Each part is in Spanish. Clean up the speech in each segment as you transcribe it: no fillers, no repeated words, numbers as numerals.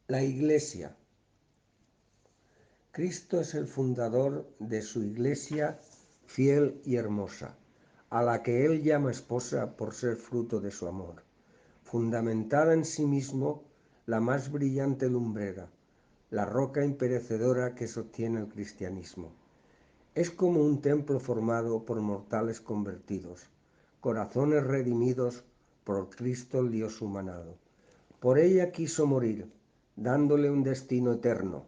La Iglesia. Cristo es el fundador de su Iglesia fiel y hermosa, a la que Él llama esposa por ser fruto de su amor. Fundamentada en sí mismo, la más brillante lumbrera, la roca imperecedora que sostiene el cristianismo. Es como un templo formado por mortales convertidos, corazones redimidos por Cristo el Dios humanado. Por ella quiso morir, dándole un destino eterno,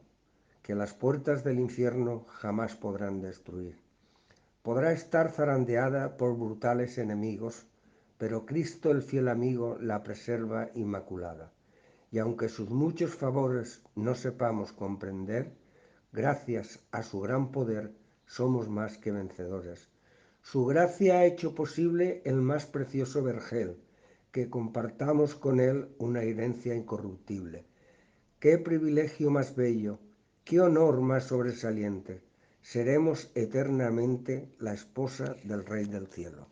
que las puertas del infierno jamás podrán destruir. Podrá estar zarandeada por brutales enemigos, pero Cristo el fiel amigo la preserva inmaculada. Y aunque sus muchos favores no sepamos comprender, gracias a su gran poder somos más que vencedores. Su gracia ha hecho posible el más precioso vergel, que compartamos con él una herencia incorruptible. ¡Qué privilegio más bello! ¡Qué honor más sobresaliente! Seremos eternamente la esposa del Rey del Cielo.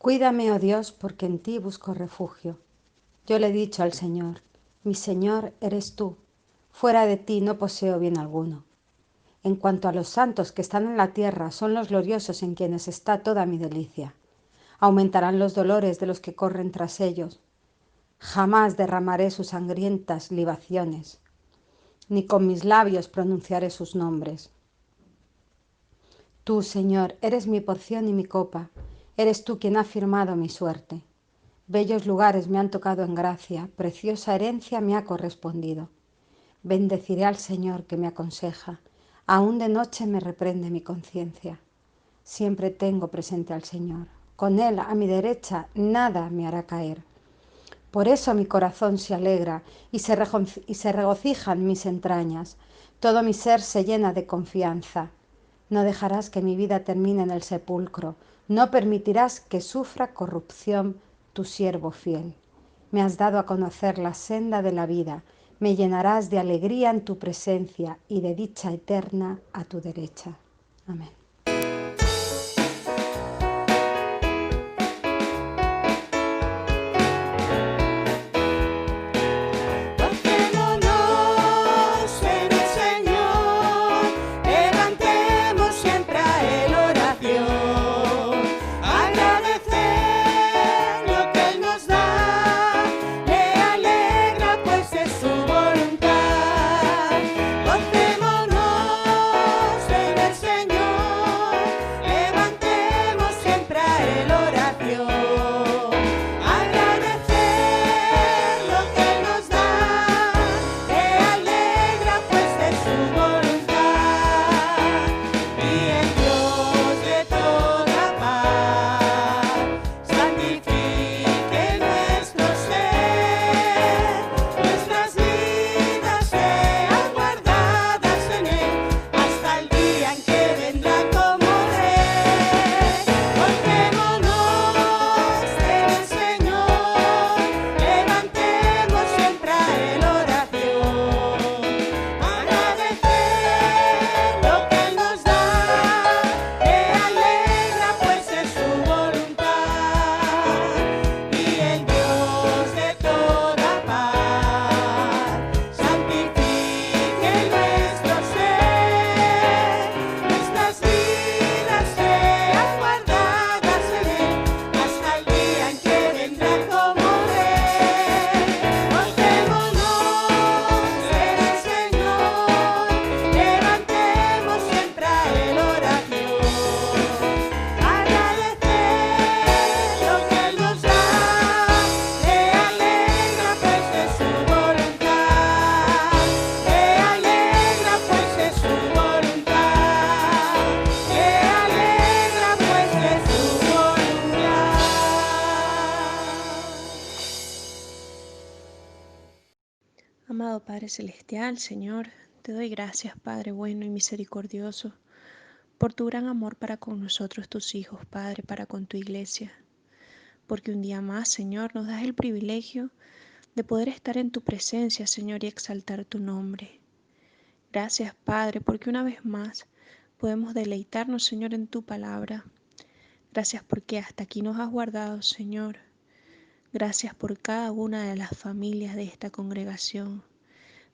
Cuídame, oh Dios, porque en ti busco refugio. Yo le he dicho al Señor, mi Señor eres tú, fuera de ti no poseo bien alguno. En cuanto a los santos que están en la tierra, son los gloriosos en quienes está toda mi delicia. Aumentarán los dolores de los que corren tras ellos. Jamás derramaré sus sangrientas libaciones, ni con mis labios pronunciaré sus nombres. Tú, Señor, eres mi porción y mi copa, eres tú quien ha firmado mi suerte. Bellos lugares me han tocado en gracia, preciosa herencia me ha correspondido. Bendeciré al Señor que me aconseja, aún de noche me reprende mi conciencia. Siempre tengo presente al Señor, con Él a mi derecha nada me hará caer. Por eso mi corazón se alegra y se regocijan mis entrañas. Todo mi ser se llena de confianza. No dejarás que mi vida termine en el sepulcro. No permitirás que sufra corrupción tu siervo fiel. Me has dado a conocer la senda de la vida. Me llenarás de alegría en tu presencia y de dicha eterna a tu derecha. Amén. Amado Padre Celestial, Señor, te doy gracias, Padre bueno y misericordioso, por tu gran amor para con nosotros, tus hijos, Padre, para con tu iglesia. Porque un día más, Señor, nos das el privilegio de poder estar en tu presencia, Señor, y exaltar tu nombre. Gracias, Padre, porque una vez más podemos deleitarnos, Señor, en tu palabra. Gracias porque hasta aquí nos has guardado, Señor. Gracias por cada una de las familias de esta congregación.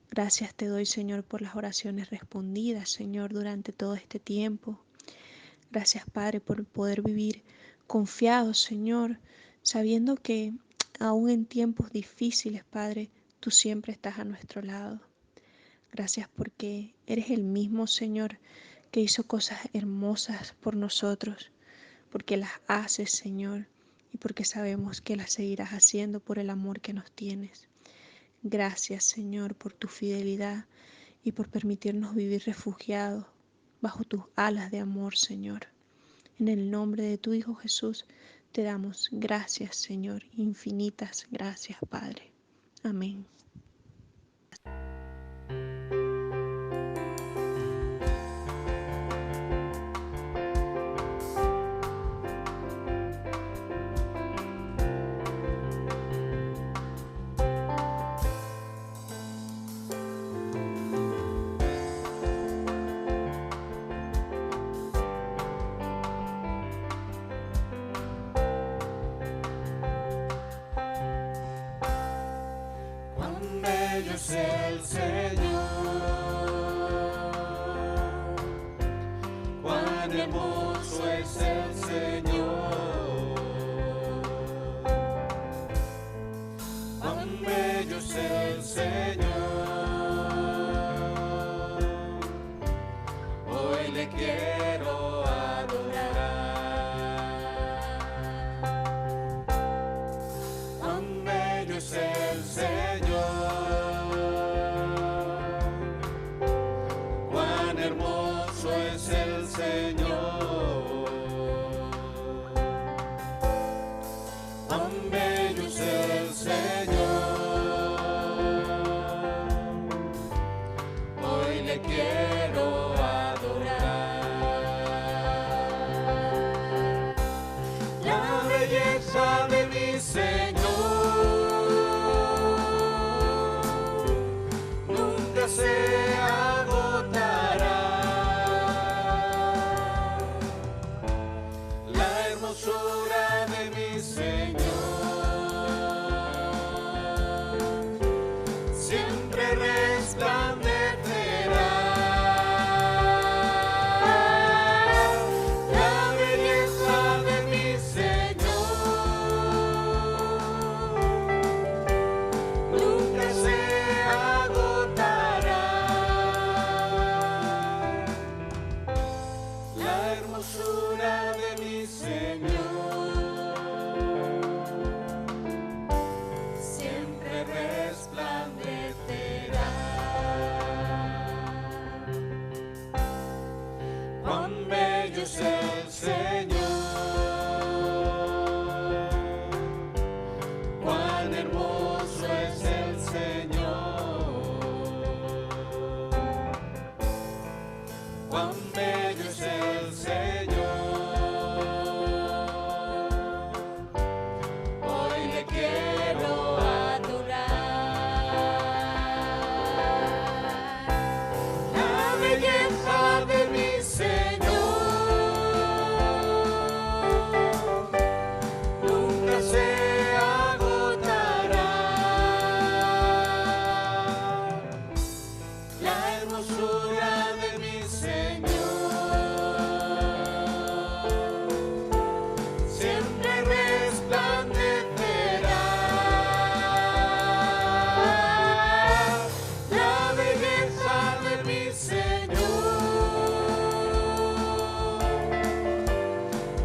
Gracias te doy, Señor, por las oraciones respondidas, Señor, durante todo este tiempo. Gracias, Padre, por poder vivir confiados, Señor, sabiendo que aún en tiempos difíciles, Padre, tú siempre estás a nuestro lado. Gracias porque eres el mismo, Señor, que hizo cosas hermosas por nosotros, porque las haces, Señor, y porque sabemos que las seguirás haciendo por el amor que nos tienes. Gracias, Señor, por tu fidelidad y por permitirnos vivir refugiados bajo tus alas de amor, Señor. En el nombre de tu Hijo Jesús te damos gracias, Señor, infinitas gracias, Padre. Amén. Bello es el Señor, cuán hermoso es el Señor, cuán bello es el Señor, hoy le quiero adorar. se agotará. La hermosura de mi Señor siempre resplandecerá. La belleza de mi Señor nunca se agotará. La hermosura de mi Señor siempre resplandecerá. Cuán bello es el Señor, cuán hermoso es el Señor, cuán bello es el Señor. Hoy le quiero adorar. La belleza de mi Señor nunca se agotará. La hermosura de mi Señor siempre resplandecerá. La belleza de mi Señor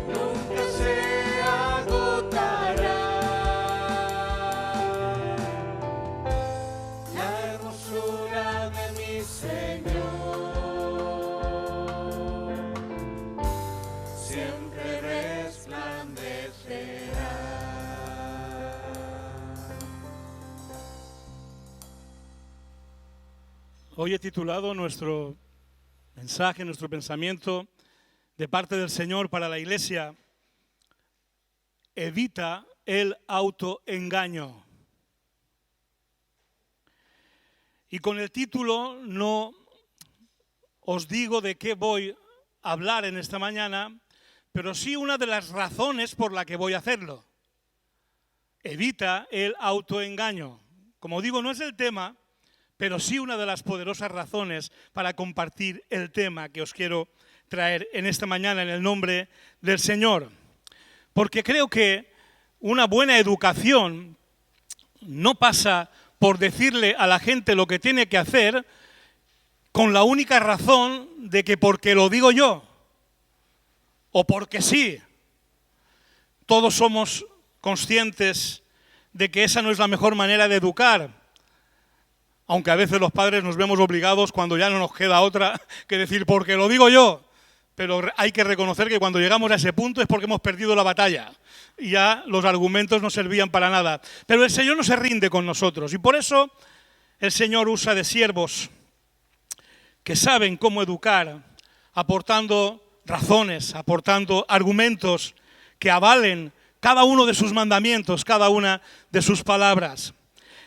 nunca se agotará. La hermosura de mi Señor siempre resplandecerá. Hoy he titulado nuestro mensaje, nuestro pensamiento de parte del Señor para la Iglesia: evita el autoengaño. Y con el título no os digo de qué voy a hablar en esta mañana, pero sí una de las razones por la que voy a hacerlo. Evita el autoengaño. Como digo, no es el tema, pero sí una de las poderosas razones para compartir el tema que os quiero traer en esta mañana en el nombre del Señor. Porque creo que una buena educación no pasa por decirle a la gente lo que tiene que hacer con la única razón de que porque lo digo yo o porque sí. Todos somos conscientes de que esa no es la mejor manera de educar. Aunque a veces los padres nos vemos obligados cuando ya no nos queda otra que decir porque lo digo yo. Pero hay que reconocer que cuando llegamos a ese punto es porque hemos perdido la batalla. Y ya los argumentos no servían para nada. Pero el Señor no se rinde con nosotros. Y por eso el Señor usa de siervos que saben cómo educar, aportando razones, aportando argumentos que avalen cada uno de sus mandamientos, cada una de sus palabras.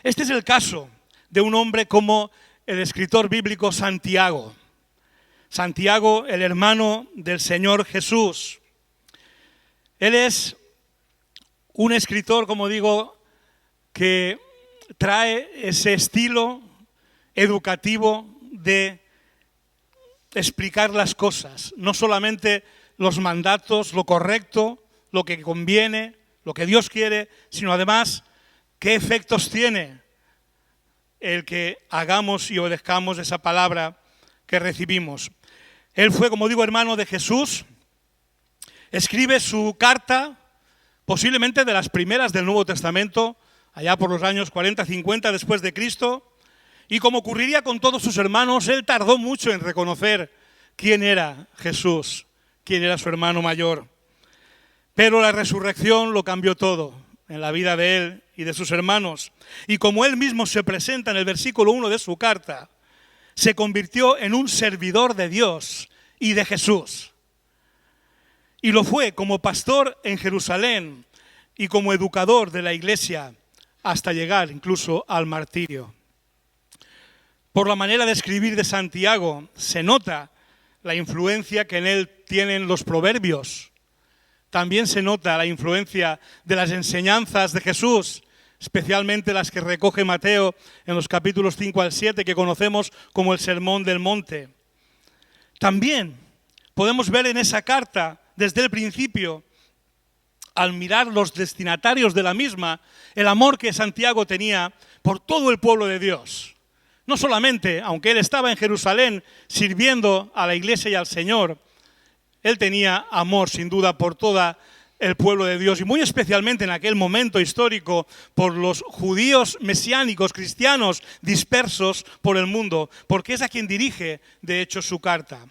Este es el caso de un hombre como el escritor bíblico Santiago. Santiago, el hermano del Señor Jesús. Él es un escritor, como digo, que trae ese estilo educativo de explicar las cosas, no solamente los mandatos, lo correcto, lo que conviene, lo que Dios quiere, sino además qué efectos tiene el que hagamos y obedezcamos esa palabra que recibimos. Él fue, como digo, hermano de Jesús. Escribe su carta, posiblemente de las primeras del Nuevo Testamento, allá por los años 40-50 después de Cristo. Y como ocurriría con todos sus hermanos, él tardó mucho en reconocer quién era Jesús, quién era su hermano mayor. Pero la resurrección lo cambió todo en la vida de él y de sus hermanos. Y como él mismo se presenta en el versículo 1 de su carta, se convirtió en un servidor de Dios y de Jesús. Y lo fue como pastor en Jerusalén y como educador de la iglesia hasta llegar incluso al martirio. Por la manera de escribir de Santiago se nota la influencia que en él tienen los proverbios. También se nota la influencia de las enseñanzas de Jesús, especialmente las que recoge Mateo en los capítulos 5 al 7, que conocemos como el Sermón del Monte. También podemos ver en esa carta, desde el principio, al mirar los destinatarios de la misma, el amor que Santiago tenía por todo el pueblo de Dios. No solamente, aunque él estaba en Jerusalén sirviendo a la iglesia y al Señor, él tenía amor sin duda por todo el pueblo de Dios y muy especialmente en aquel momento histórico por los judíos mesiánicos, cristianos dispersos por el mundo, porque es a quien dirige de hecho su carta.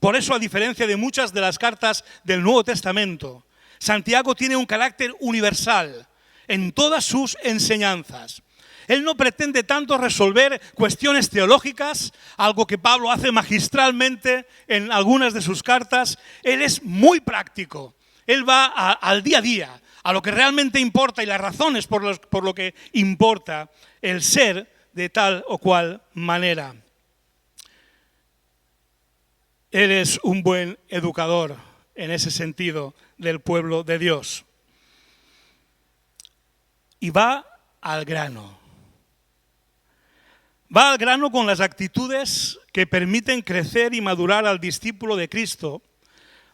Por eso, a diferencia de muchas de las cartas del Nuevo Testamento, Santiago tiene un carácter universal en todas sus enseñanzas. Él no pretende tanto resolver cuestiones teológicas, algo que Pablo hace magistralmente en algunas de sus cartas. Él es muy práctico. Él va al día a día, a lo que realmente importa y las razones por lo que importa el ser de tal o cual manera. Él es un buen educador en ese sentido del pueblo de Dios. Y va al grano. Va al grano con las actitudes que permiten crecer y madurar al discípulo de Cristo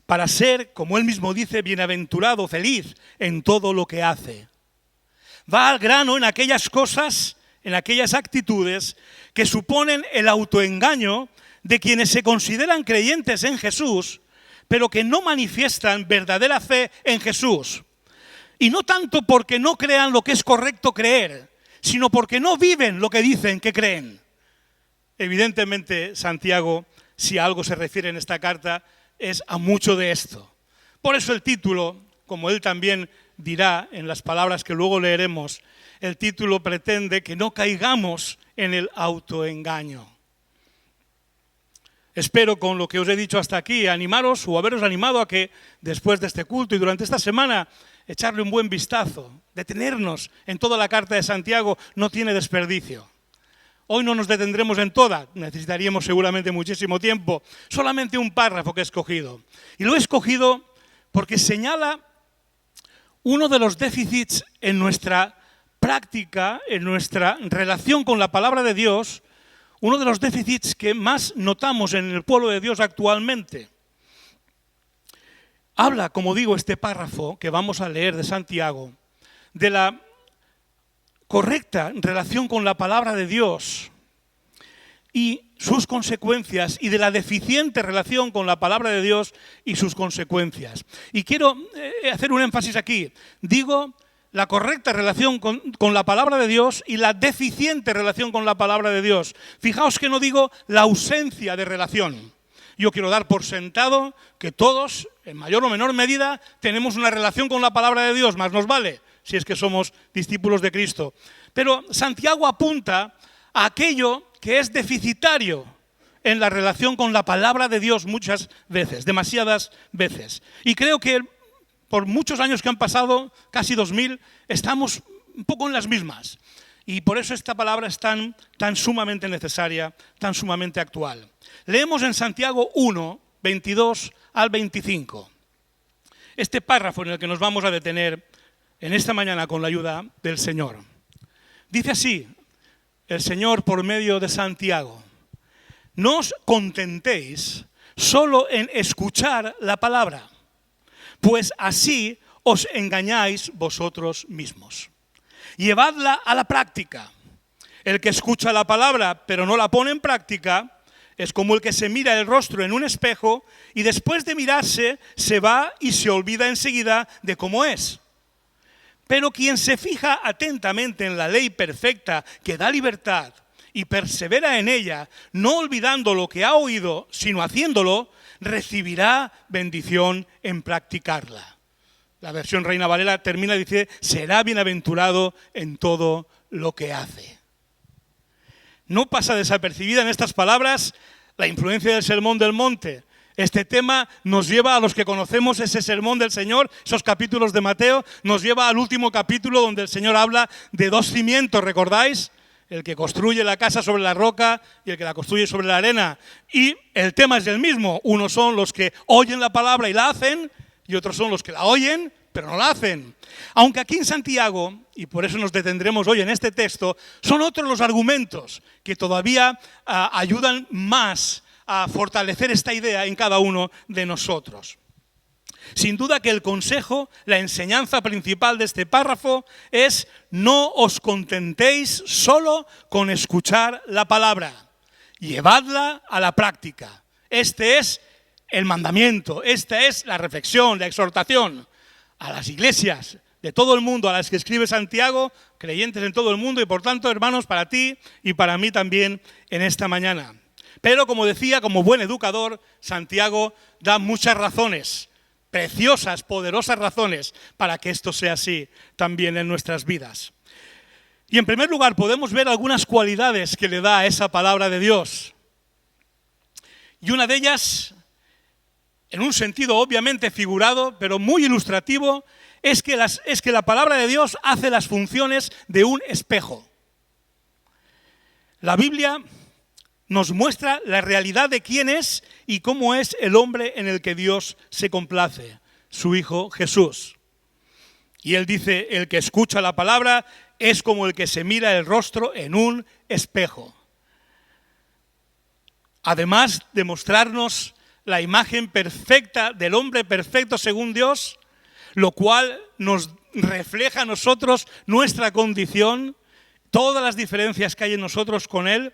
para ser, como él mismo dice, bienaventurado, feliz en todo lo que hace. Va al grano en aquellas cosas, en aquellas actitudes que suponen el autoengaño de quienes se consideran creyentes en Jesús, pero que no manifiestan verdadera fe en Jesús. Y no tanto porque no crean lo que es correcto creer, sino porque no viven lo que dicen que creen. Evidentemente, Santiago, si a algo se refiere en esta carta, es a mucho de esto. Por eso el título, como él también dirá en las palabras que luego leeremos, el título pretende que no caigamos en el autoengaño. Espero, con lo que os he dicho hasta aquí, animaros o haberos animado a que después de este culto y durante esta semana echarle un buen vistazo, detenernos en toda la carta de Santiago, no tiene desperdicio. Hoy no nos detendremos en toda, necesitaríamos seguramente muchísimo tiempo, solamente un párrafo que he escogido. Y lo he escogido porque señala uno de los déficits en nuestra práctica, en nuestra relación con la palabra de Dios, uno de los déficits que más notamos en el pueblo de Dios actualmente. Habla, como digo, este párrafo que vamos a leer de Santiago, de la correcta relación con la palabra de Dios y sus consecuencias, y de la deficiente relación con la palabra de Dios y sus consecuencias. Y quiero hacer un énfasis aquí. Digo la correcta relación con la palabra de Dios y la deficiente relación con la palabra de Dios. Fijaos que no digo la ausencia de relación. Yo quiero dar por sentado que todos, en mayor o menor medida, tenemos una relación con la palabra de Dios, más nos vale, si es que somos discípulos de Cristo. Pero Santiago apunta a aquello que es deficitario en la relación con la palabra de Dios muchas veces, demasiadas veces. Y creo que por muchos años que han pasado, casi 2000, estamos un poco en las mismas. Y por eso esta palabra es tan sumamente necesaria, tan sumamente actual. Leemos en Santiago 1, 22 al 25. Este párrafo en el que nos vamos a detener en esta mañana con la ayuda del Señor. Dice así el Señor por medio de Santiago: no os contentéis solo en escuchar la palabra, pues así os engañáis vosotros mismos. Llevadla a la práctica. El que escucha la palabra pero no la pone en práctica es como el que se mira el rostro en un espejo y después de mirarse se va y se olvida enseguida de cómo es. Pero quien se fija atentamente en la ley perfecta que da libertad y persevera en ella, no olvidando lo que ha oído, sino haciéndolo, recibirá bendición en practicarla. La versión Reina Valera termina y dice: será bienaventurado en todo lo que hace. No pasa desapercibida en estas palabras la influencia del Sermón del Monte. Este tema nos lleva a los que conocemos ese sermón del Señor, esos capítulos de Mateo, nos lleva al último capítulo donde el Señor habla de dos cimientos, ¿recordáis? el que construye la casa sobre la roca y el que la construye sobre la arena. Y el tema es el mismo. Unos son los que oyen la palabra y la hacen, y otros son los que la oyen, pero no la hacen. Aunque aquí en Santiago, y por eso nos detendremos hoy en este texto, son otros los argumentos que todavía ayudan más a fortalecer esta idea en cada uno de nosotros. Sin duda que el consejo, la enseñanza principal de este párrafo es: no os contentéis solo con escuchar la palabra, llevadla a la práctica. Este es el mandamiento, esta es la reflexión, la exhortación a las iglesias de todo el mundo, a las que escribe Santiago, creyentes en todo el mundo, y por tanto, hermanos, para ti y para mí también en esta mañana. Pero, como decía, como buen educador, Santiago da muchas razones, preciosas, poderosas razones, para que esto sea así también en nuestras vidas. Y en primer lugar, podemos ver algunas cualidades que le da a esa palabra de Dios. Y una de ellas, en un sentido obviamente figurado, pero muy ilustrativo, es que la palabra de Dios hace las funciones de un espejo. La Biblia nos muestra la realidad de quién es y cómo es el hombre en el que Dios se complace, su Hijo Jesús. Y él dice: el que escucha la palabra es como el que se mira el rostro en un espejo. Además de mostrarnos la imagen perfecta del hombre perfecto según Dios, lo cual nos refleja a nosotros nuestra condición, todas las diferencias que hay en nosotros con Él,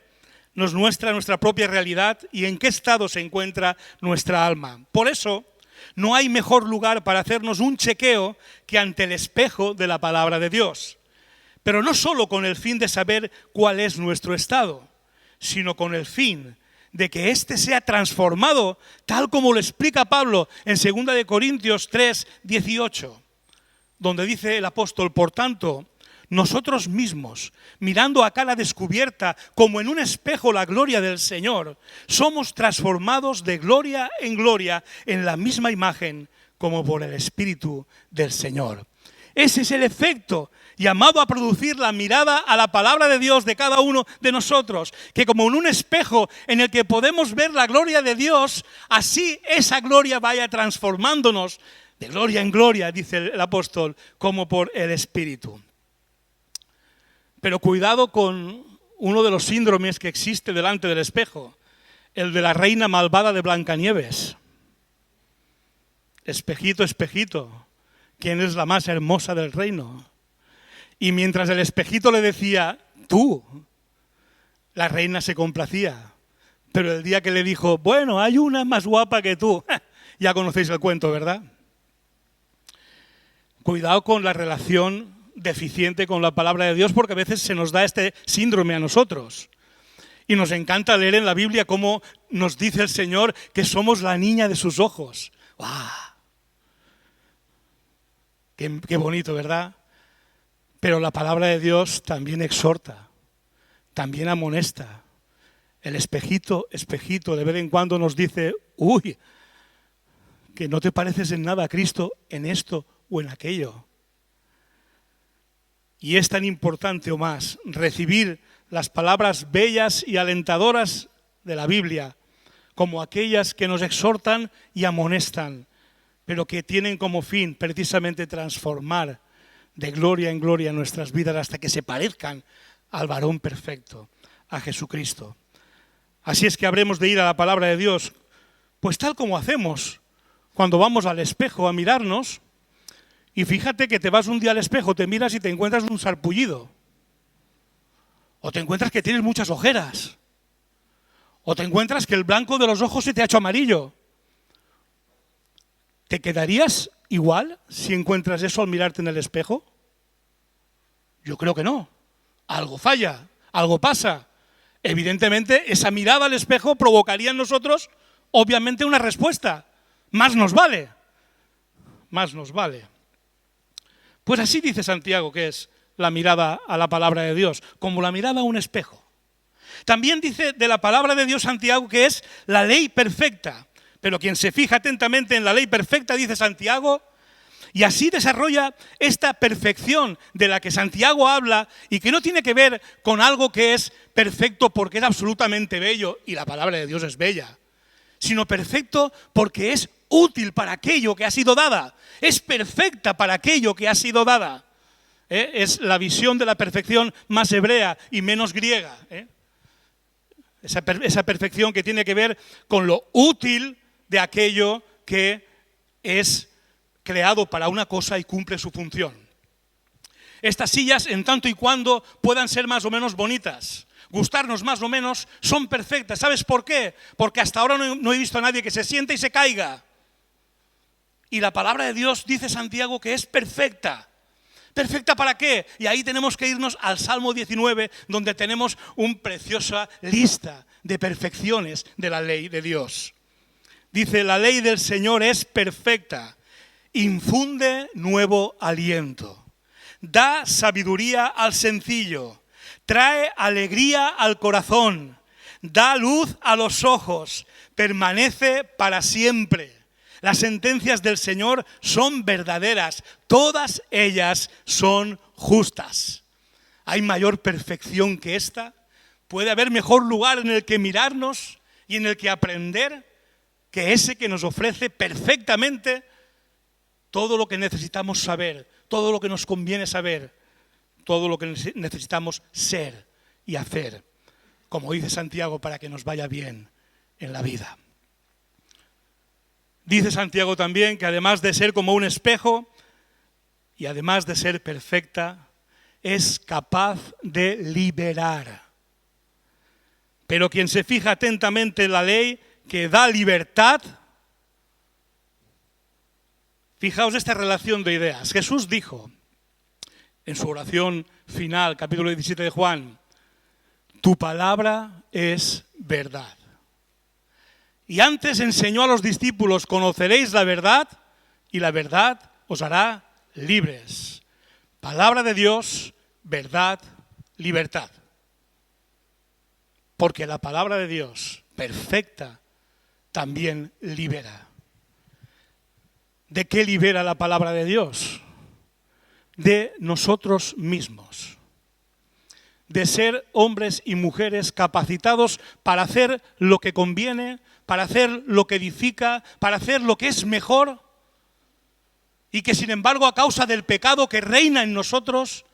nos muestra nuestra propia realidad y en qué estado se encuentra nuestra alma. Por eso, no hay mejor lugar para hacernos un chequeo que ante el espejo de la palabra de Dios. Pero no solo con el fin de saber cuál es nuestro estado, sino con el fin de que éste sea transformado, tal como lo explica Pablo en 2 de Corintios 3, 18, donde dice el apóstol: por tanto, nosotros mismos, mirando a cara descubierta, como en un espejo la gloria del Señor, somos transformados de gloria en gloria en la misma imagen, como por el Espíritu del Señor. Ese es el efecto llamado a producir la mirada a la palabra de Dios de cada uno de nosotros, que como en un espejo en el que podemos ver la gloria de Dios, así esa gloria vaya transformándonos de gloria en gloria, dice el apóstol, como por el Espíritu. Pero cuidado con uno de los síndromes que existe delante del espejo, el de la reina malvada de Blancanieves. Espejito, espejito, ¿quién es la más hermosa del reino? Y mientras el espejito le decía: tú, la reina se complacía. Pero el día que le dijo: bueno, hay una más guapa que tú, ya conocéis el cuento, ¿verdad? Cuidado con la relación deficiente con la palabra de Dios, porque a veces se nos da este síndrome a nosotros. Y nos encanta leer en la Biblia cómo nos dice el Señor que somos la niña de sus ojos. ¡Guau! Qué bonito, ¿verdad? Pero la palabra de Dios también exhorta, también amonesta. El espejito, espejito, de vez en cuando nos dice: uy, que no te pareces en nada a Cristo en esto o en aquello. Y es tan importante o más recibir las palabras bellas y alentadoras de la Biblia como aquellas que nos exhortan y amonestan, pero que tienen como fin precisamente transformar de gloria en gloria nuestras vidas hasta que se parezcan al varón perfecto, a Jesucristo. Así es que habremos de ir a la palabra de Dios, pues tal como hacemos cuando vamos al espejo a mirarnos. Y fíjate que te vas un día al espejo, te miras y te encuentras un sarpullido. O te encuentras que tienes muchas ojeras. O te encuentras que el blanco de los ojos se te ha hecho amarillo. ¿Te quedarías igual si encuentras eso al mirarte en el espejo? Yo creo que no. Algo falla, algo pasa. Evidentemente, esa mirada al espejo provocaría en nosotros, obviamente, una respuesta. Más nos vale. Más nos vale. Pues así dice Santiago que es la mirada a la palabra de Dios, como la mirada a un espejo. También dice de la palabra de Dios Santiago que es la ley perfecta. Pero quien se fija atentamente en la ley perfecta, dice Santiago, Y así desarrolla esta perfección de la que Santiago habla y que no tiene que ver con algo que es perfecto porque es absolutamente bello, y la palabra de Dios es bella, sino perfecto porque es útil para aquello que ha sido dada, es perfecta para aquello que ha sido dada. Es la visión de la perfección más hebrea y menos griega. Esa perfección que tiene que ver con lo útil de aquello que es creado para una cosa y cumple su función. Estas sillas, en tanto y cuando puedan ser más o menos bonitas, gustarnos más o menos, son perfectas. ¿Sabes por qué? Porque hasta ahora no he visto a nadie que se siente y se caiga. Y la palabra de Dios, dice Santiago, que es perfecta. ¿Perfecta para qué? Y ahí tenemos que irnos al Salmo 19, donde tenemos una preciosa lista de perfecciones de la ley de Dios. Dice, la ley del Señor es perfecta, infunde nuevo aliento, da sabiduría al sencillo, trae alegría al corazón, da luz a los ojos, permanece para siempre. Las sentencias del Señor son verdaderas, todas ellas son justas. ¿Hay mayor perfección que esta? ¿Puede haber mejor lugar en el que mirarnos y en el que aprender que ese que nos ofrece perfectamente todo lo que necesitamos saber, todo lo que nos conviene saber, todo lo que necesitamos ser y hacer, como dice Santiago, para que nos vaya bien en la vida? Dice Santiago también que además de ser como un espejo y además de ser perfecta, es capaz de liberar. Pero quien se fija atentamente en la ley que da libertad, fijaos esta relación de ideas. Jesús dijo en su oración final, capítulo 17 de Juan, tu palabra es verdad. Y antes enseñó a los discípulos, conoceréis la verdad y la verdad os hará libres. Palabra de Dios, verdad, libertad. Porque la palabra de Dios, perfecta, también libera. ¿De qué libera la palabra de Dios? De nosotros mismos. De ser hombres y mujeres capacitados para hacer lo que conviene, para hacer lo que edifica, para hacer lo que es mejor, y que sin embargo a causa del pecado que reina en nosotros,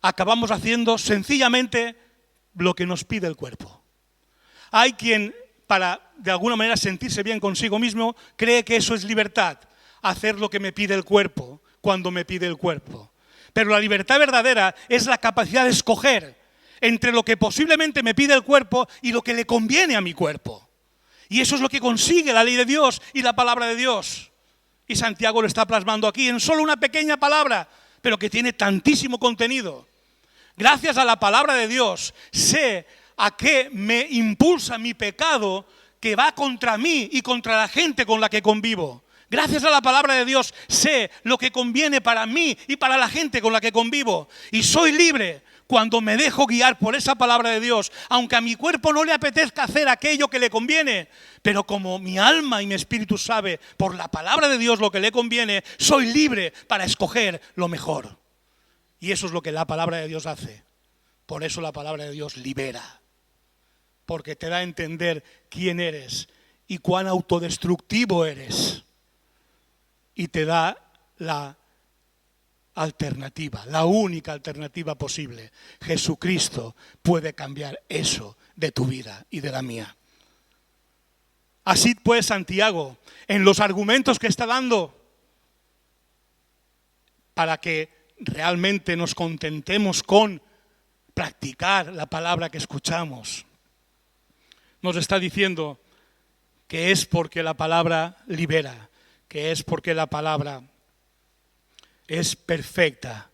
acabamos haciendo sencillamente lo que nos pide el cuerpo. Hay quien, para de alguna manera sentirse bien consigo mismo, cree que eso es libertad, hacer lo que me pide el cuerpo, cuando me pide el cuerpo. Pero la libertad verdadera es la capacidad de escoger entre lo que posiblemente me pide el cuerpo y lo que le conviene a mi cuerpo. Y eso es lo que consigue la ley de Dios y la palabra de Dios. Y Santiago lo está plasmando aquí en solo una pequeña palabra, pero que tiene tantísimo contenido. Gracias a la palabra de Dios, sé a qué me impulsa mi pecado que va contra mí y contra la gente con la que convivo. Gracias a la palabra de Dios, sé lo que conviene para mí y para la gente con la que convivo. Y soy libre cuando me dejo guiar por esa palabra de Dios, aunque a mi cuerpo no le apetezca hacer aquello que le conviene. Pero como mi alma y mi espíritu sabe por la palabra de Dios lo que le conviene, soy libre para escoger lo mejor. Y eso es lo que la palabra de Dios hace. Por eso la palabra de Dios libera. Porque te da a entender quién eres y cuán autodestructivo eres. Y te da la alternativa, la única alternativa posible. Jesucristo puede cambiar eso de tu vida y de la mía. Así pues, Santiago, en los argumentos que está dando para que realmente nos contentemos con practicar la palabra que escuchamos, nos está diciendo que es porque la palabra libera, que es porque la palabra es perfecta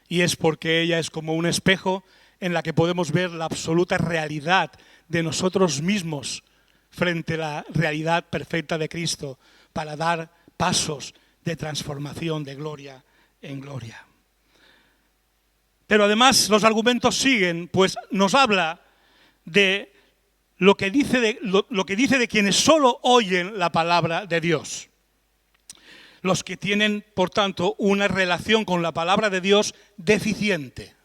y es porque ella es como un espejo en la que podemos ver la absoluta realidad de nosotros mismos frente a la realidad perfecta de Cristo para dar pasos de transformación de gloria en gloria. Pero además los argumentos siguen, pues nos habla de lo que dice de quienes solo oyen la palabra de Dios. los que tienen, por tanto, una relación con la palabra de Dios deficiente.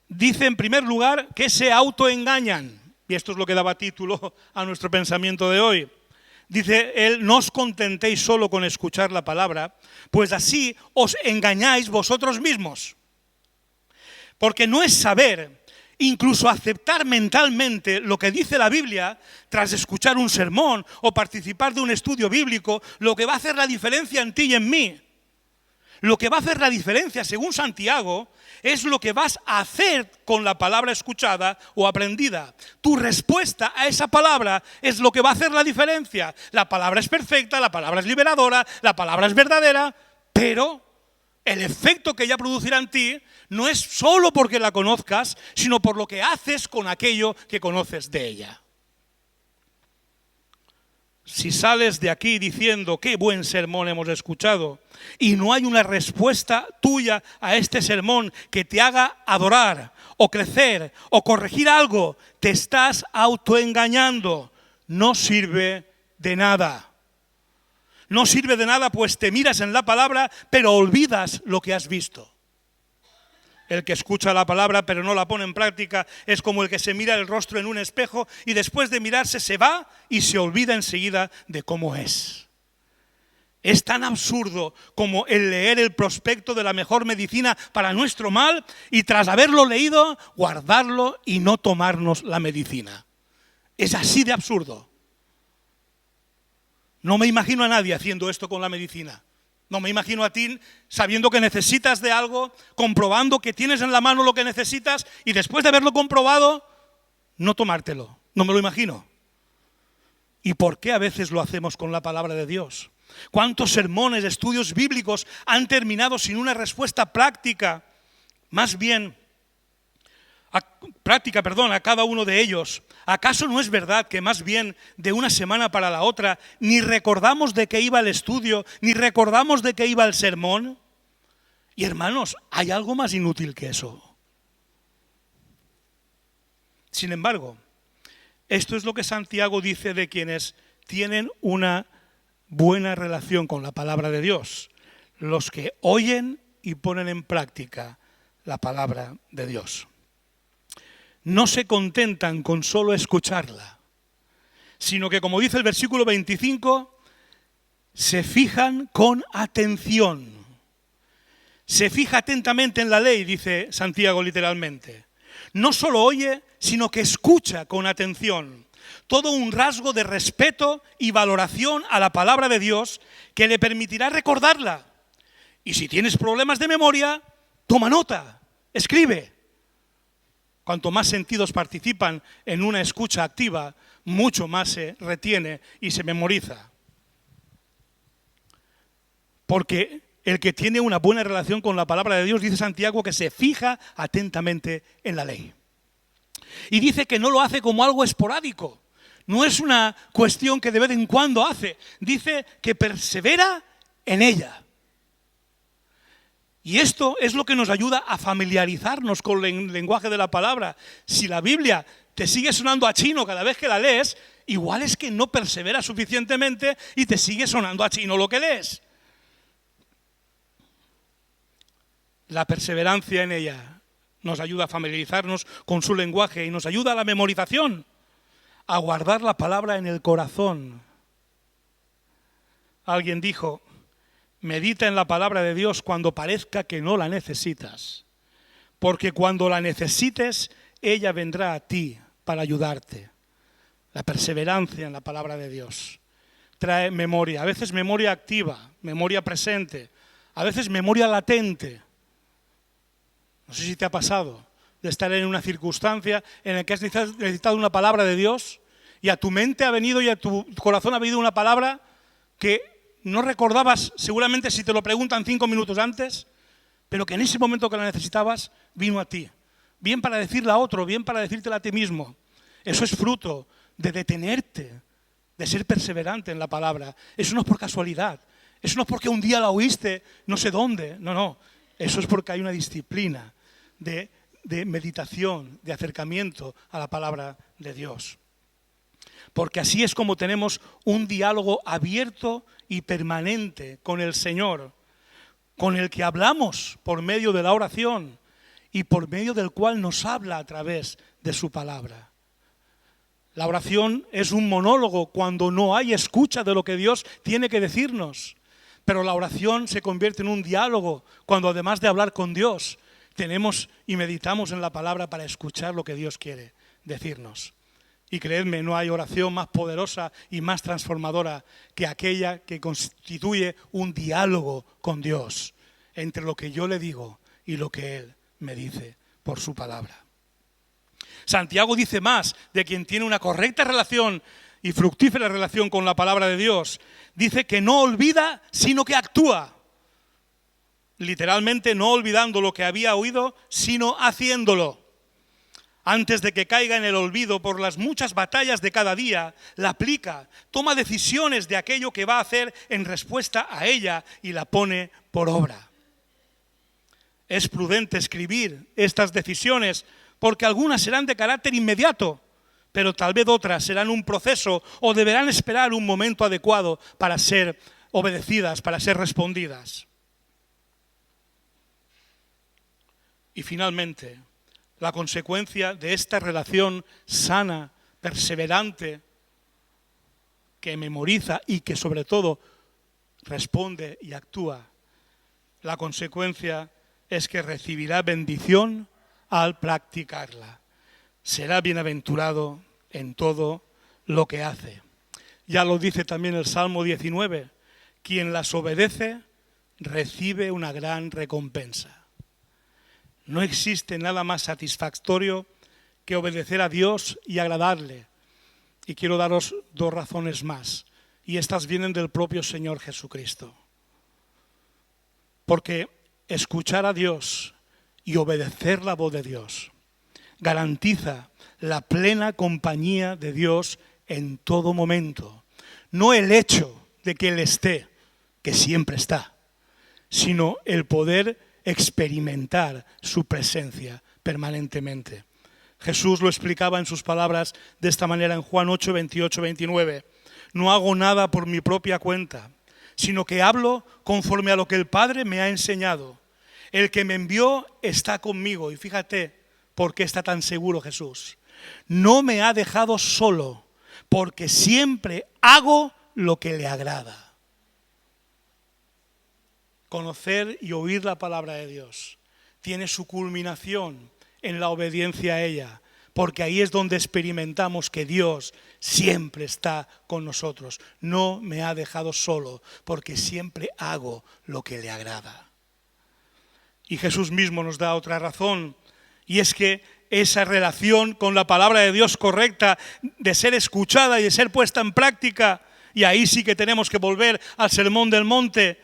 Dice en primer lugar que se autoengañan, y esto es lo que daba título a nuestro pensamiento de hoy. Dice él, no os contentéis solo con escuchar la palabra, pues así os engañáis vosotros mismos. Porque no es saber, incluso aceptar mentalmente lo que dice la Biblia tras escuchar un sermón o participar de un estudio bíblico, lo que va a hacer la diferencia en ti y en mí. Lo que va a hacer la diferencia, según Santiago, es lo que vas a hacer con la palabra escuchada o aprendida. Tu respuesta a esa palabra es lo que va a hacer la diferencia. La palabra es perfecta, la palabra es liberadora, la palabra es verdadera, pero el efecto que ella producirá en ti no es solo porque la conozcas, sino por lo que haces con aquello que conoces de ella. Si sales de aquí diciendo qué buen sermón hemos escuchado y no hay una respuesta tuya a este sermón que te haga adorar o crecer o corregir algo, te estás autoengañando. No sirve de nada. No sirve de nada, pues te miras en la palabra, pero olvidas lo que has visto. El que escucha la palabra pero no la pone en práctica es como el que se mira el rostro en un espejo y después de mirarse se va y se olvida enseguida de cómo es. Es tan absurdo como el leer el prospecto de la mejor medicina para nuestro mal y tras haberlo leído, guardarlo y no tomarnos la medicina. Es así de absurdo. No me imagino a nadie haciendo esto con la medicina. No me imagino a ti sabiendo que necesitas de algo, comprobando que tienes en la mano lo que necesitas y después de haberlo comprobado, no tomártelo. No me lo imagino. ¿Y por qué a veces lo hacemos con la palabra de Dios? ¿Cuántos sermones, estudios bíblicos han terminado sin una respuesta práctica? Más bien, a cada uno de ellos. ¿Acaso no es verdad que más bien de una semana para la otra ni recordamos de qué iba el estudio, ni recordamos de qué iba el sermón? Y hermanos, hay algo más inútil que eso. Sin embargo, esto es lo que Santiago dice de quienes tienen una buena relación con la palabra de Dios, los que oyen y ponen en práctica la palabra de Dios. No se contentan con solo escucharla, sino que, como dice el versículo 25, se fijan con atención. Se fija atentamente en la ley, dice Santiago literalmente. No solo oye, sino que escucha con atención. Todo un rasgo de respeto y valoración a la palabra de Dios que le permitirá recordarla. Y si tienes problemas de memoria, toma nota, escribe. Cuanto más sentidos participan en una escucha activa, mucho más se retiene y se memoriza. Porque el que tiene una buena relación con la palabra de Dios, dice Santiago, que se fija atentamente en la ley. Y dice que no lo hace como algo esporádico. No es una cuestión que de vez en cuando hace. Dice que persevera en ella. Y esto es lo que nos ayuda a familiarizarnos con el lenguaje de la palabra. Si la Biblia te sigue sonando a chino cada vez que la lees, igual es que no perseveras suficientemente y te sigue sonando a chino lo que lees. La perseverancia en ella nos ayuda a familiarizarnos con su lenguaje y nos ayuda a la memorización, a guardar la palabra en el corazón. Alguien dijo: medita en la palabra de Dios cuando parezca que no la necesitas, porque cuando la necesites, ella vendrá a ti para ayudarte. La perseverancia en la palabra de Dios trae memoria, a veces memoria activa, memoria presente, a veces memoria latente. No sé si te ha pasado de estar en una circunstancia en la que has necesitado una palabra de Dios y a tu mente ha venido y a tu corazón ha venido una palabra que no recordabas seguramente si te lo preguntan 5 minutos antes, pero que en ese momento que la necesitabas vino a ti. Bien para decirla a otro, bien para decírtela a ti mismo. Eso es fruto de detenerte, de ser perseverante en la palabra. Eso no es por casualidad. Eso no es porque un día la oíste no sé dónde. No. Eso es porque hay una disciplina de meditación, de acercamiento a la palabra de Dios. porque así es como tenemos un diálogo abierto y permanente con el Señor, con el que hablamos por medio de la oración y por medio del cual nos habla a través de su palabra. La oración es un monólogo cuando no hay escucha de lo que Dios tiene que decirnos, pero la oración se convierte en un diálogo cuando, además de hablar con Dios, tenemos y meditamos en la palabra para escuchar lo que Dios quiere decirnos. Y creedme, no hay oración más poderosa y más transformadora que aquella que constituye un diálogo con Dios entre lo que yo le digo y lo que Él me dice por su palabra. Santiago dice más de quien tiene una correcta relación y fructífera relación con la palabra de Dios. Dice que no olvida, sino que actúa. Literalmente, no olvidando lo que había oído, sino haciéndolo. Antes de que caiga en el olvido por las muchas batallas de cada día, la aplica, toma decisiones de aquello que va a hacer en respuesta a ella y la pone por obra. Es prudente escribir estas decisiones porque algunas serán de carácter inmediato, pero tal vez otras serán un proceso o deberán esperar un momento adecuado para ser obedecidas, para ser respondidas. Y finalmente, la consecuencia de esta relación sana, perseverante, que memoriza y que sobre todo responde y actúa, la consecuencia es que recibirá bendición al practicarla. Será bienaventurado en todo lo que hace. Ya lo dice también el Salmo 19, quien las obedece recibe una gran recompensa. No existe nada más satisfactorio que obedecer a Dios y agradarle. Y quiero daros dos razones más, y estas vienen del propio Señor Jesucristo. Porque escuchar a Dios y obedecer la voz de Dios garantiza la plena compañía de Dios en todo momento. No el hecho de que Él esté, que siempre está, sino el poder experimentar su presencia permanentemente. Jesús lo explicaba en sus palabras de esta manera en Juan 8, 28, 29. No hago nada por mi propia cuenta, sino que hablo conforme a lo que el Padre me ha enseñado. El que me envió está conmigo. Y fíjate por qué está tan seguro Jesús. No me ha dejado solo, porque siempre hago lo que le agrada. Conocer y oír la palabra de Dios tiene su culminación en la obediencia a ella, porque ahí es donde experimentamos que Dios siempre está con nosotros. No me ha dejado solo, porque siempre hago lo que le agrada. Y Jesús mismo nos da otra razón, y es que esa relación con la palabra de Dios correcta, de ser escuchada y de ser puesta en práctica, y ahí sí que tenemos que volver al Sermón del Monte,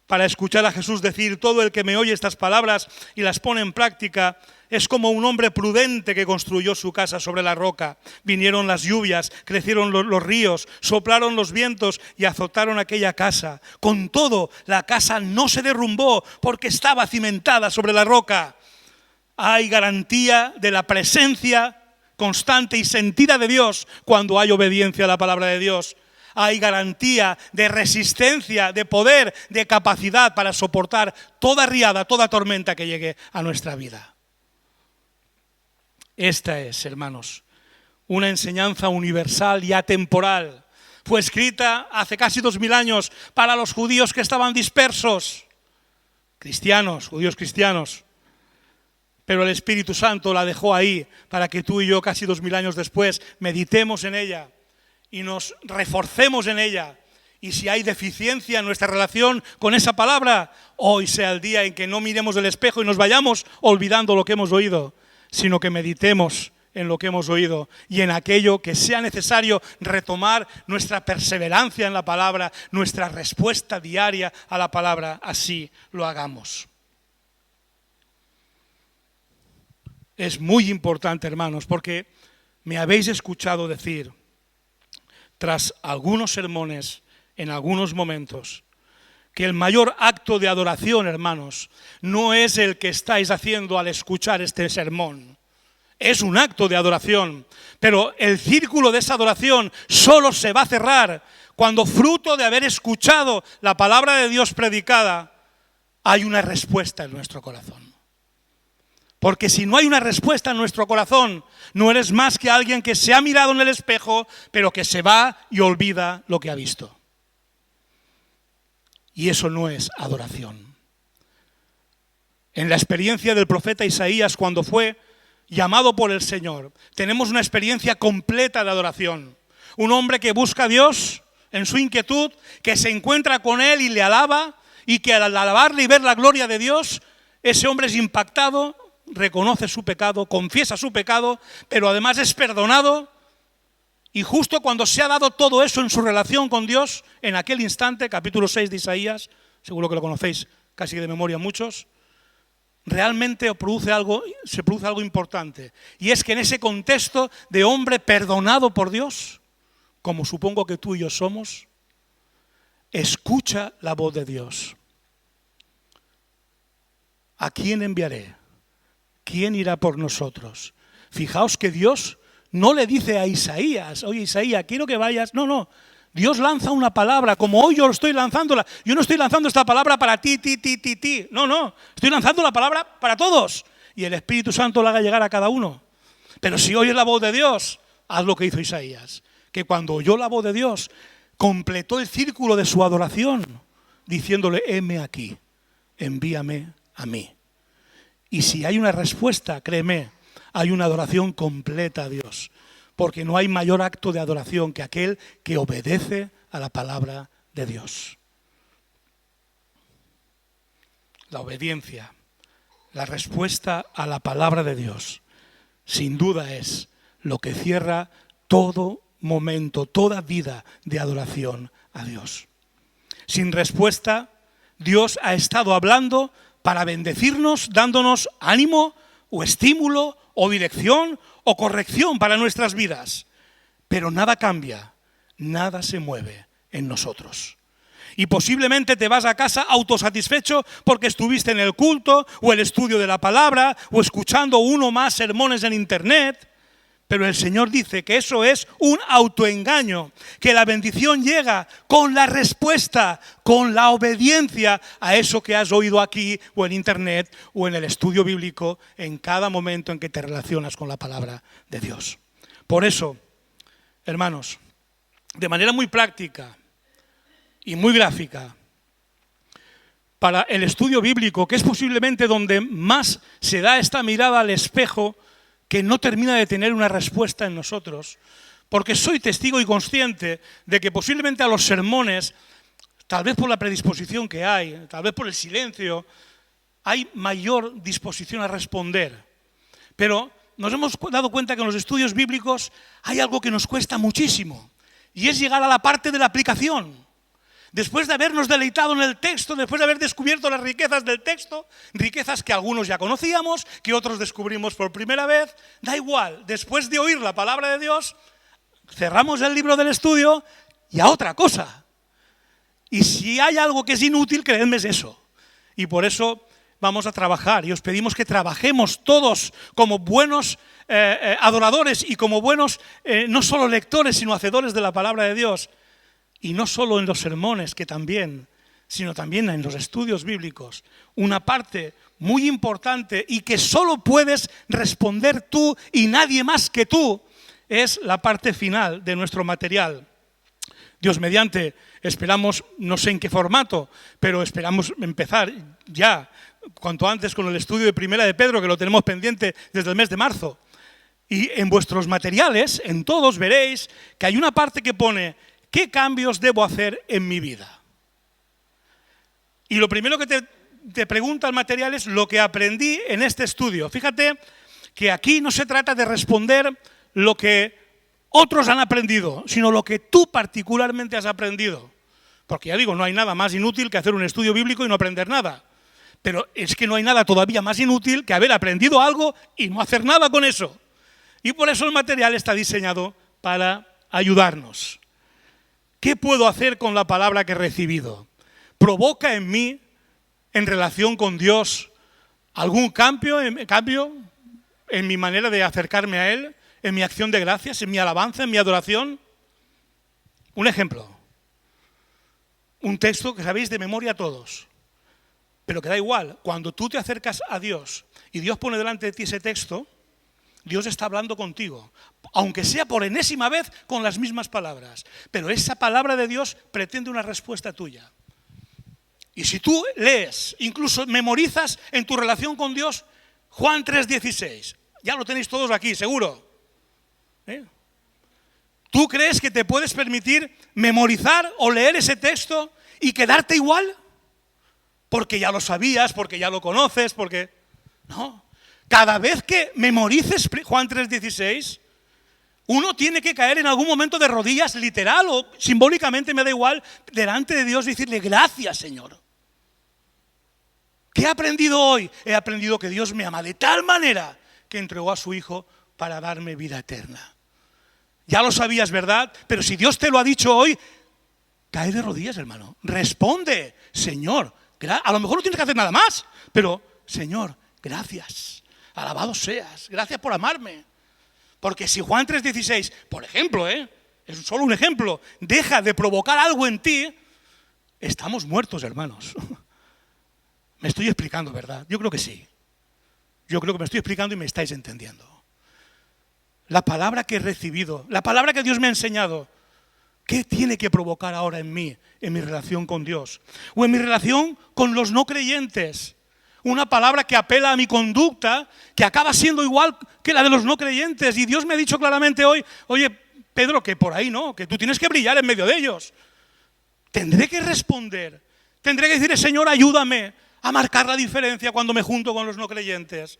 para escuchar a Jesús decir, todo el que me oye estas palabras y las pone en práctica, es como un hombre prudente que construyó su casa sobre la roca. Vinieron las lluvias, crecieron los ríos, soplaron los vientos y azotaron aquella casa. Con todo, la casa no se derrumbó porque estaba cimentada sobre la roca. Hay garantía de la presencia constante y sentida de Dios cuando hay obediencia a la palabra de Dios. Hay garantía de resistencia, de poder, de capacidad para soportar toda riada, toda tormenta que llegue a nuestra vida. Esta es, hermanos, una enseñanza universal y atemporal. Fue escrita hace casi 2000 años para los judíos que estaban dispersos, cristianos, judíos cristianos. Pero el Espíritu Santo la dejó ahí para que tú y yo casi 2000 años después meditemos en ella y nos reforcemos en ella. Y si hay deficiencia en nuestra relación con esa palabra, hoy sea el día en que no miremos el espejo y nos vayamos olvidando lo que hemos oído, sino que meditemos en lo que hemos oído y en aquello que sea necesario retomar nuestra perseverancia en la palabra, nuestra respuesta diaria a la palabra, así lo hagamos. Es muy importante, hermanos, porque me habéis escuchado decir, tras algunos sermones, en algunos momentos, que el mayor acto de adoración, hermanos, no es el que estáis haciendo al escuchar este sermón. es un acto de adoración, pero el círculo de esa adoración solo se va a cerrar cuando, fruto de haber escuchado la palabra de Dios predicada, hay una respuesta en nuestro corazón. Porque si no hay una respuesta en nuestro corazón, no eres más que alguien que se ha mirado en el espejo, pero que se va y olvida lo que ha visto. Y eso no es adoración. En la experiencia del profeta Isaías, cuando fue llamado por el Señor, tenemos una experiencia completa de adoración. Un hombre que busca a Dios en su inquietud, que se encuentra con Él y le alaba, y que al alabarle y ver la gloria de Dios, ese hombre es impactado, reconoce su pecado, confiesa su pecado, pero además es perdonado. Y justo cuando se ha dado todo eso en su relación con Dios, en aquel instante, capítulo 6 de Isaías, seguro que lo conocéis casi de memoria muchos, realmente se produce algo importante. Y es que en ese contexto de hombre perdonado por Dios, como supongo que tú y yo somos, escucha la voz de Dios. ¿A quién enviaré? ¿Quién irá por nosotros? Fijaos que Dios no le dice a Isaías, oye Isaías, quiero que vayas. No. Dios lanza una palabra, como hoy yo lo estoy lanzándola. Yo no estoy lanzando esta palabra para ti. No. Estoy lanzando la palabra para todos. Y el Espíritu Santo la haga llegar a cada uno. Pero si oyes la voz de Dios, haz lo que hizo Isaías. Que cuando oyó la voz de Dios, completó el círculo de su adoración, diciéndole, heme aquí, envíame a mí. Y si hay una respuesta, créeme, hay una adoración completa a Dios. Porque no hay mayor acto de adoración que aquel que obedece a la palabra de Dios. La obediencia, la respuesta a la palabra de Dios, sin duda es lo que cierra todo momento, toda vida de adoración a Dios. Sin respuesta, Dios ha estado hablando para bendecirnos, dándonos ánimo o estímulo o dirección o corrección para nuestras vidas. Pero nada cambia, nada se mueve en nosotros. Y posiblemente te vas a casa autosatisfecho porque estuviste en el culto o el estudio de la palabra o escuchando uno más sermones en internet. Pero el Señor dice que eso es un autoengaño, que la bendición llega con la respuesta, con la obediencia a eso que has oído aquí o en internet o en el estudio bíblico en cada momento en que te relacionas con la palabra de Dios. Por eso, hermanos, de manera muy práctica y muy gráfica, para el estudio bíblico, que es posiblemente donde más se da esta mirada al espejo, que no termina de tener una respuesta en nosotros, porque soy testigo y consciente de que posiblemente a los sermones, tal vez por la predisposición que hay, tal vez por el silencio, hay mayor disposición a responder. Pero nos hemos dado cuenta que en los estudios bíblicos hay algo que nos cuesta muchísimo, y es llegar a la parte de la aplicación. Después de habernos deleitado en el texto, después de haber descubierto las riquezas del texto, riquezas que algunos ya conocíamos, que otros descubrimos por primera vez, da igual, después de oír la palabra de Dios, cerramos el libro del estudio y a otra cosa. Y si hay algo que es inútil, creedme, es eso. Y por eso vamos a trabajar y os pedimos que trabajemos todos como buenos adoradores y como buenos no solo lectores, sino hacedores de la palabra de Dios. Y no solo en los sermones, que también, sino también en los estudios bíblicos. Una parte muy importante y que solo puedes responder tú y nadie más que tú, es la parte final de nuestro material. Dios mediante, esperamos, no sé en qué formato, pero esperamos empezar ya, cuanto antes, con el estudio de Primera de Pedro, que lo tenemos pendiente desde el mes de marzo. Y en vuestros materiales, en todos, veréis que hay una parte que pone ¿qué cambios debo hacer en mi vida? Y lo primero que te pregunta el material es lo que aprendí en este estudio. Fíjate que aquí no se trata de responder lo que otros han aprendido, sino lo que tú particularmente has aprendido. Porque ya digo, no hay nada más inútil que hacer un estudio bíblico y no aprender nada. Pero es que no hay nada todavía más inútil que haber aprendido algo y no hacer nada con eso. Y por eso el material está diseñado para ayudarnos. ¿Qué puedo hacer con la palabra que he recibido? ¿Provoca en mí, en relación con Dios, algún cambio en mi manera de acercarme a Él, en mi acción de gracias, en mi alabanza, en mi adoración. Un ejemplo. Un texto que sabéis de memoria todos. Pero que da igual. Cuando tú te acercas a Dios y Dios pone delante de ti ese texto, Dios está hablando contigo. Aunque sea por enésima vez con las mismas palabras. Pero esa palabra de Dios pretende una respuesta tuya. Y si tú lees, incluso memorizas en tu relación con Dios, Juan 3:16, ya lo tenéis todos aquí, seguro. ¿Tú crees que te puedes permitir memorizar o leer ese texto y quedarte igual? Porque ya lo sabías, porque ya lo conoces, porque... No. Cada vez que memorices Juan 3:16, uno tiene que caer en algún momento de rodillas, literal o simbólicamente, me da igual, delante de Dios y decirle gracias, Señor. ¿Qué he aprendido hoy? He aprendido que Dios me ama de tal manera que entregó a su Hijo para darme vida eterna. Ya lo sabías, ¿verdad? Pero si Dios te lo ha dicho hoy, cae de rodillas, hermano. Responde, Señor. A lo mejor no tienes que hacer nada más, pero, Señor, gracias. Alabado seas. Gracias por amarme. Porque si Juan 3:16, por ejemplo, es solo un ejemplo, deja de provocar algo en ti, estamos muertos, hermanos. Me estoy explicando, ¿verdad? Yo creo que sí. Yo creo que me estoy explicando y me estáis entendiendo. La palabra que he recibido, la palabra que Dios me ha enseñado, ¿qué tiene que provocar ahora en mí, en mi relación con Dios? O en mi relación con los no creyentes. Una palabra que apela a mi conducta, que acaba siendo igual que la de los no creyentes. Y Dios me ha dicho claramente hoy, oye, Pedro, que por ahí no, que tú tienes que brillar en medio de ellos. Tendré que responder, tendré que decirle, Señor, ayúdame a marcar la diferencia cuando me junto con los no creyentes.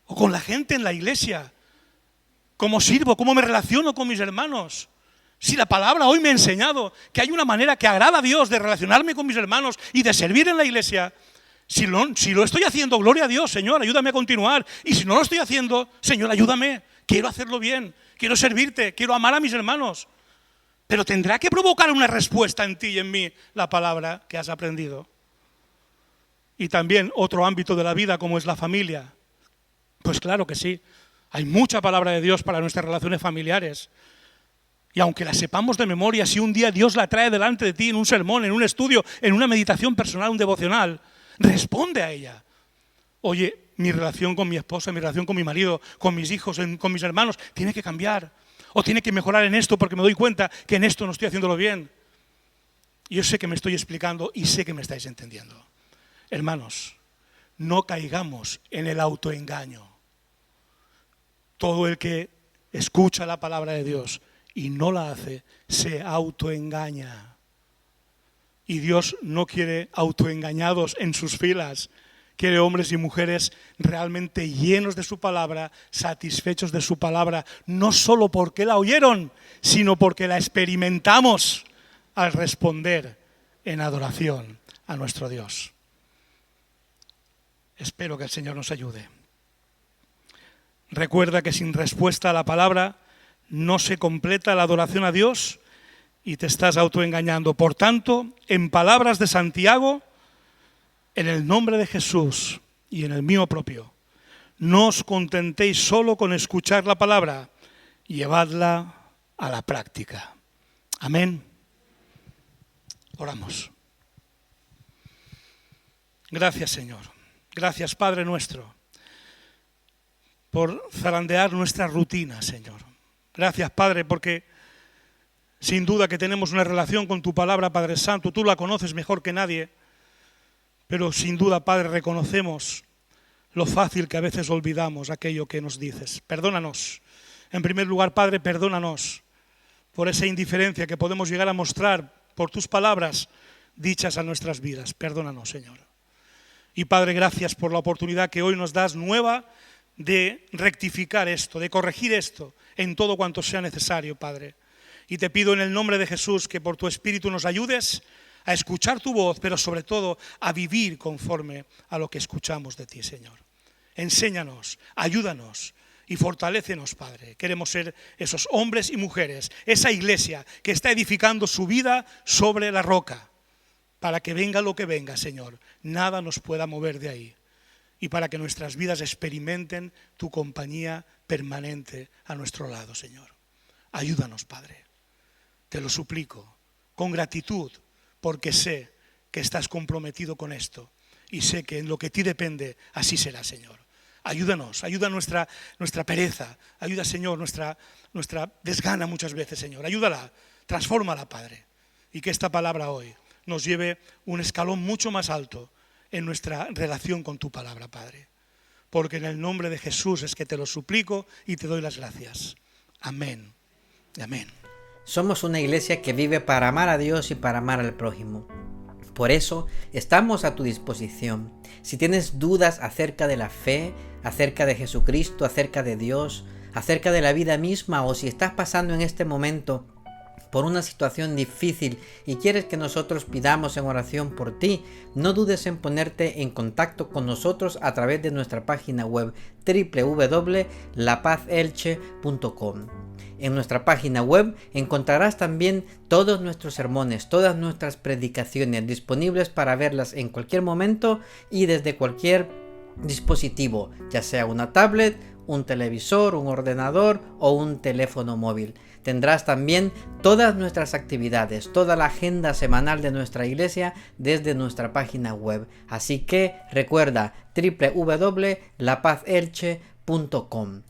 O con la gente en la iglesia. ¿Cómo sirvo? ¿Cómo me relaciono con mis hermanos? Si la palabra hoy me ha enseñado que hay una manera que agrada a Dios de relacionarme con mis hermanos y de servir en la iglesia, si lo estoy haciendo, gloria a Dios, Señor, ayúdame a continuar. Y si no lo estoy haciendo, Señor, ayúdame, quiero hacerlo bien, quiero servirte, quiero amar a mis hermanos. Pero tendrá que provocar una respuesta en ti y en mí la palabra que has aprendido. Y también otro ámbito de la vida como es la familia. Pues claro que sí, hay mucha palabra de Dios para nuestras relaciones familiares. Y aunque la sepamos de memoria, si un día Dios la trae delante de ti en un sermón, en un estudio, en una meditación personal, un devocional, responde a ella. Oye, mi relación con mi esposa, mi relación con mi marido, con mis hijos, con mis hermanos, tiene que cambiar. O tiene que mejorar en esto porque me doy cuenta que en esto no estoy haciéndolo bien. Y yo sé que me estoy explicando y sé que me estáis entendiendo. Hermanos, no caigamos en el autoengaño. Todo el que escucha la palabra de Dios y no la hace, se autoengaña. Y Dios no quiere autoengañados en sus filas. Quiere hombres y mujeres realmente llenos de su palabra, satisfechos de su palabra, no solo porque la oyeron, sino porque la experimentamos al responder en adoración a nuestro Dios. Espero que el Señor nos ayude. Recuerda que sin respuesta a la palabra no se completa la adoración a Dios y te estás autoengañando. Por tanto, en palabras de Santiago, en el nombre de Jesús y en el mío propio, no os contentéis solo con escuchar la palabra, llevadla a la práctica. Amén. Oramos. Gracias, Señor. Gracias, Padre nuestro, por zarandear nuestra rutina, Señor. Gracias, Padre, porque sin duda que tenemos una relación con tu palabra, Padre Santo. Tú la conoces mejor que nadie, pero sin duda, Padre, reconocemos lo fácil que a veces olvidamos aquello que nos dices. Perdónanos. En primer lugar, Padre, perdónanos por esa indiferencia que podemos llegar a mostrar por tus palabras dichas a nuestras vidas. Perdónanos, Señor. Y Padre, gracias por la oportunidad que hoy nos das nueva de rectificar esto, de corregir esto en todo cuanto sea necesario, Padre. Y te pido en el nombre de Jesús que por tu Espíritu nos ayudes a escuchar tu voz, pero sobre todo a vivir conforme a lo que escuchamos de ti, Señor. Enséñanos, ayúdanos y fortalécenos, Padre. Queremos ser esos hombres y mujeres, esa iglesia que está edificando su vida sobre la roca, para que venga lo que venga, Señor, nada nos pueda mover de ahí. y para que nuestras vidas experimenten tu compañía permanente a nuestro lado, Señor. Ayúdanos, Padre. Te lo suplico, con gratitud, porque sé que estás comprometido con esto y sé que en lo que ti depende, así será, Señor. Ayúdanos, ayuda nuestra pereza, ayuda, Señor, nuestra desgana muchas veces, Señor. Ayúdala, transfórmala, Padre. Y que esta palabra hoy nos lleve un escalón mucho más alto en nuestra relación con tu palabra, Padre. Porque en el nombre de Jesús es que te lo suplico y te doy las gracias. Amén. Amén. Somos una iglesia que vive para amar a Dios y para amar al prójimo. Por eso estamos a tu disposición. Si tienes dudas acerca de la fe, acerca de Jesucristo, acerca de Dios, acerca de la vida misma, o si estás pasando en este momento por una situación difícil y quieres que nosotros pidamos en oración por ti, no dudes en ponerte en contacto con nosotros a través de nuestra página web www.lapazelche.com. En nuestra página web encontrarás también todos nuestros sermones, todas nuestras predicaciones disponibles para verlas en cualquier momento y desde cualquier dispositivo, ya sea una tablet, un televisor, un ordenador o un teléfono móvil. Tendrás también todas nuestras actividades, toda la agenda semanal de nuestra iglesia desde nuestra página web. Así que recuerda www.lapazelche.com.